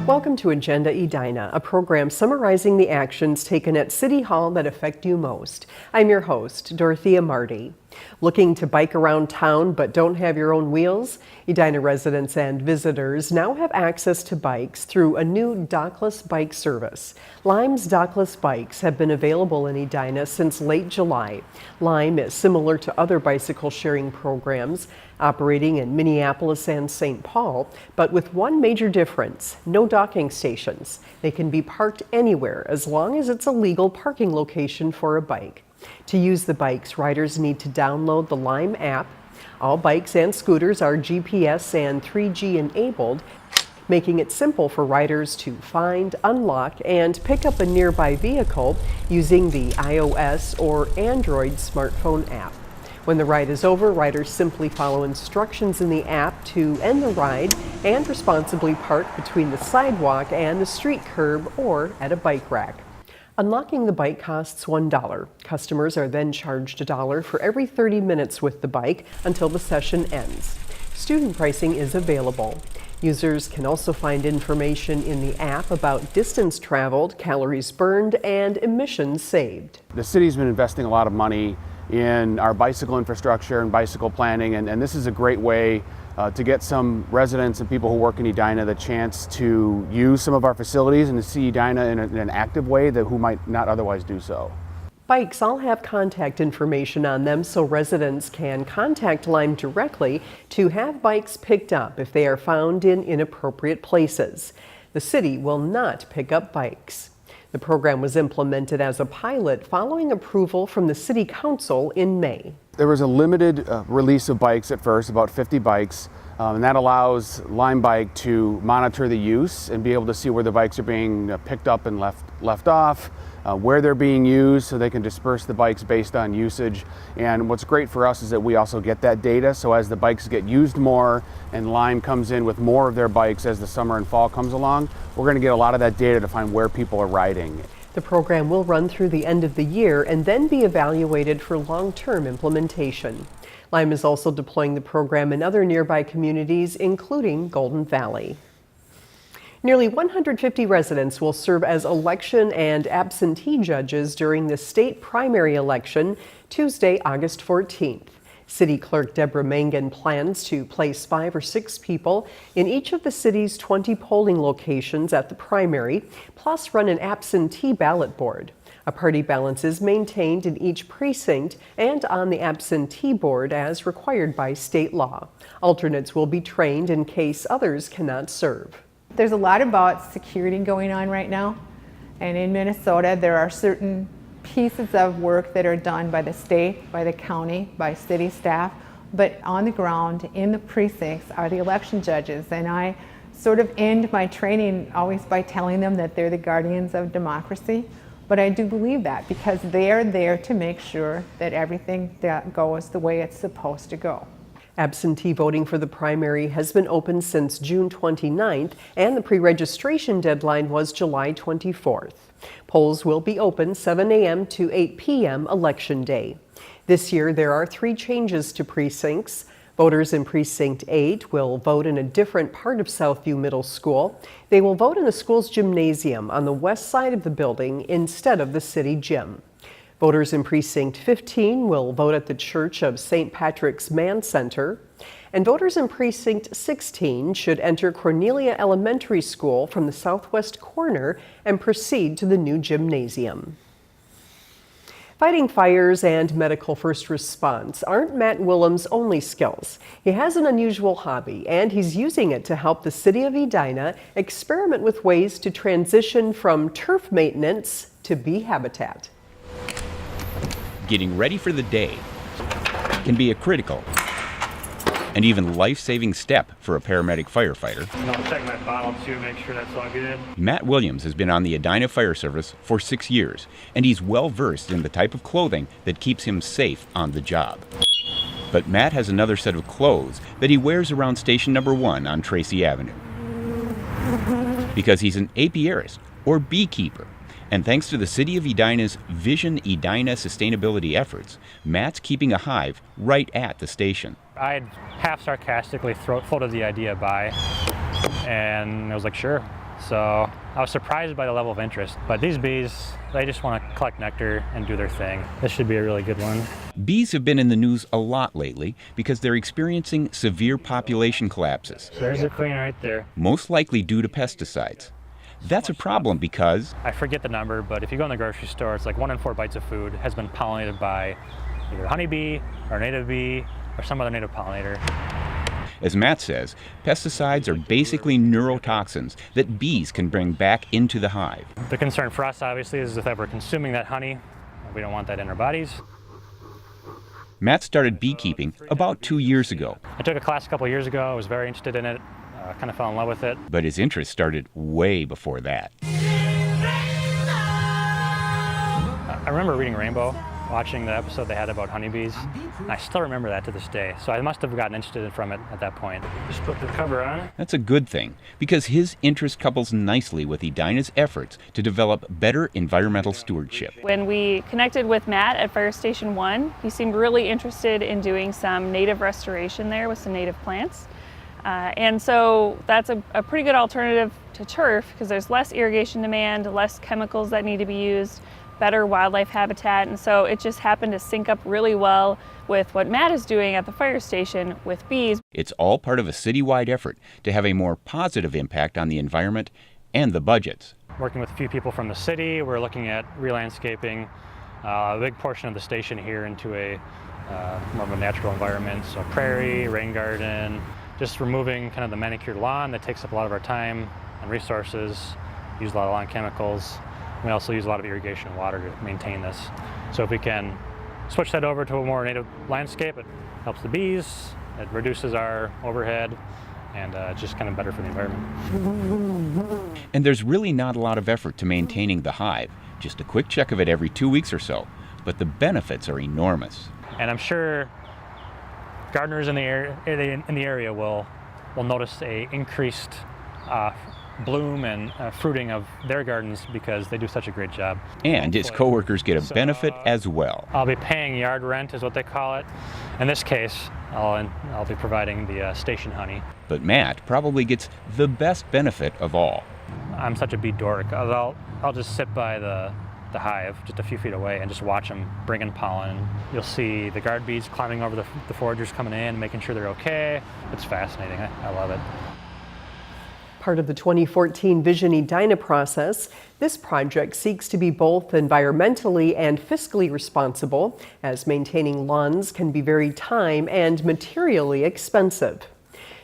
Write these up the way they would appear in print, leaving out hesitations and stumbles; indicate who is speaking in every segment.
Speaker 1: Welcome to Agenda Edina, a program summarizing the actions taken at City Hall that affect you most. I'm your host, Dorothea Marty. Looking to bike around town but don't have your own wheels? Edina residents and visitors now have access to bikes through a new dockless bike service. Lime's dockless bikes have been available in Edina since late July. Lime is similar to other bicycle sharing programs operating in Minneapolis and St. Paul, but with one major difference: no docking stations. They can be parked anywhere as long as it's a legal parking location for a bike. To use the bikes, riders need to download the Lime app. All bikes and scooters are GPS and 3G enabled, making it simple for riders to find, unlock, and pick up a nearby vehicle using the iOS or Android smartphone app. When the ride is over, riders simply follow instructions in the app to end the ride and responsibly park between the sidewalk and the street curb or at a bike rack. Unlocking the bike costs $1. Customers are then charged $1 for every 30 minutes with the bike until the session ends. Student pricing is available. Users can also find information in the app about distance traveled, calories burned, and emissions saved.
Speaker 2: The city's been investing a lot of money in our bicycle infrastructure and bicycle planning, and this is a great way to get some residents and people who work in Edina the chance to use some of our facilities and to see Edina in an active way that who might not otherwise do so.
Speaker 1: Bikes all have contact information on them, so residents can contact Lime directly to have bikes picked up if they are found in inappropriate places. The city will not pick up bikes. The program was implemented as a pilot following approval from the City Council in May.
Speaker 2: There was a limited release of bikes at first, about 50 bikes, and that allows Limebike to monitor the use and be able to see where the bikes are being picked up and left off, where they're being used, so they can disperse the bikes based on usage. And what's great for us is that we also get that data, so as the bikes get used more and Lime comes in with more of their bikes as the summer and fall comes along, we're going to get a lot of that data to find where people are riding.
Speaker 1: The program will run through the end of the year and then be evaluated for long-term implementation. Lime is also deploying the program in other nearby communities, including Golden Valley. Nearly 150 residents will serve as election and absentee judges during the state primary election Tuesday, August 14th. City Clerk Deborah Mangan plans to place 5 or 6 people in each of the city's 20 polling locations at the primary, plus run an absentee ballot board. A party balance is maintained in each precinct and on the absentee board as required by state law. Alternates will be trained in case others cannot serve.
Speaker 3: There's a lot about security going on right now, and in Minnesota there are certain pieces of work that are done by the state, by the county, by city staff, but on the ground in the precincts are the election judges, and I sort of end my training always by telling them that they're the guardians of democracy. But I do believe that because they are there to make sure that everything that goes the way it's supposed to go.
Speaker 1: Absentee voting for the primary has been open since June 29th, and the pre-registration deadline was July 24th. Polls will be open 7 a.m. to 8 p.m. Election Day. This year, there are 3 changes to precincts. Voters in Precinct 8 will vote in a different part of Southview Middle School. They will vote in the school's gymnasium on the west side of the building instead of the city gym. Voters in Precinct 15 will vote at the Church of St. Patrick's Man Center. And voters in Precinct 16 should enter Cornelia Elementary School from the southwest corner and proceed to the new gymnasium. Fighting fires and medical first response aren't Matt Williams' only skills. He has an unusual hobby, and he's using it to help the city of Edina experiment with ways to transition from turf maintenance to bee habitat.
Speaker 4: Getting ready for the day can be a critical and even life-saving step for a paramedic firefighter.
Speaker 5: I'll check my bottle too, make sure that's all good.
Speaker 4: Matt Williams has been on the Edina Fire Service for 6 years, and he's well-versed in the type of clothing that keeps him safe on the job. But Matt has another set of clothes that he wears around station number 1 on Tracy Avenue. Because he's an apiarist, or beekeeper. And thanks to the City of Edina's Vision Edina sustainability efforts, Matt's keeping a hive right at the station.
Speaker 5: I had half sarcastically floated the idea by, and I was like, sure, So I was surprised by the level of interest. But these bees, they just want to collect nectar and do their thing. This should be a really good one.
Speaker 4: Bees have been in the news a lot lately because they're experiencing severe population collapses,
Speaker 5: So there's a queen right there.
Speaker 4: most likely due to pesticides. That's a problem because
Speaker 5: I forget the number, but if you go in the grocery store, it's like 1 in 4 bites of food has been pollinated by either a honeybee or a native bee or some other native pollinator.
Speaker 4: as Matt says, pesticides are basically neurotoxins that bees can bring back into the hive.
Speaker 5: The concern for us, obviously, is that we're consuming that honey. We don't want that in our bodies.
Speaker 4: Matt started beekeeping about 2 years ago,
Speaker 5: I took a class a couple years ago. I was very interested in it. Kind of fell in love with it.
Speaker 4: but his interest started way before that.
Speaker 5: I remember reading Rainbow, watching the episode they had about honeybees. And I still remember that to this day. So I must have gotten interested from it at that point. Just put the cover on.
Speaker 4: That's a good thing, because his interest couples nicely with Edina's efforts to develop better environmental stewardship.
Speaker 6: When we connected with Matt at Fire Station 1, he seemed really interested in doing some native restoration there with some native plants. And so that's a pretty good alternative to turf because there's less irrigation demand, less chemicals that need to be used, better wildlife habitat. And so it just happened to sync up really well with what Matt is doing at the fire station with bees.
Speaker 4: It's all part of a citywide effort to have a more positive impact on the environment and the budgets.
Speaker 5: Working with a few people from the city, we're looking at re-landscaping a big portion of the station here into a more of a natural environment. So prairie, rain garden, just removing kind of the manicured lawn that takes up a lot of our time and resources, use a lot of lawn chemicals. We also use a lot of irrigation water to maintain this. So if we can switch that over to a more native landscape, it helps the bees, it reduces our overhead, and it's just kind of better for the environment.
Speaker 4: And there's really not a lot of effort to maintaining the hive, just a quick check of it every 2 weeks or so, but the benefits are enormous.
Speaker 5: And I'm sure gardeners in the area will notice a increased bloom and fruiting of their gardens because they do such a great job.
Speaker 4: And his coworkers get a benefit as well.
Speaker 5: I'll be paying yard rent is what they call it. In this case, I'll be providing the station honey.
Speaker 4: But Matt probably gets the best benefit of all.
Speaker 5: I'm such a bee dork. I'll just sit by the hive just a few feet away and just watch them bring in pollen. You'll see the guard bees climbing over the foragers coming in, making sure they're okay. It's fascinating. I love it.
Speaker 1: Part of the 2014 Vision Edina process, this project seeks to be both environmentally and fiscally responsible, as maintaining lawns can be very time and materially expensive.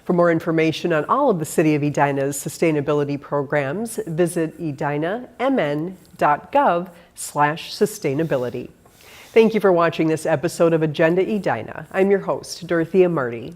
Speaker 1: For more information on all of the City of Edina's sustainability programs, visit edinamn.gov/sustainability. Thank you for watching this episode of Agenda Edina. I'm your host, Dorothea Marty.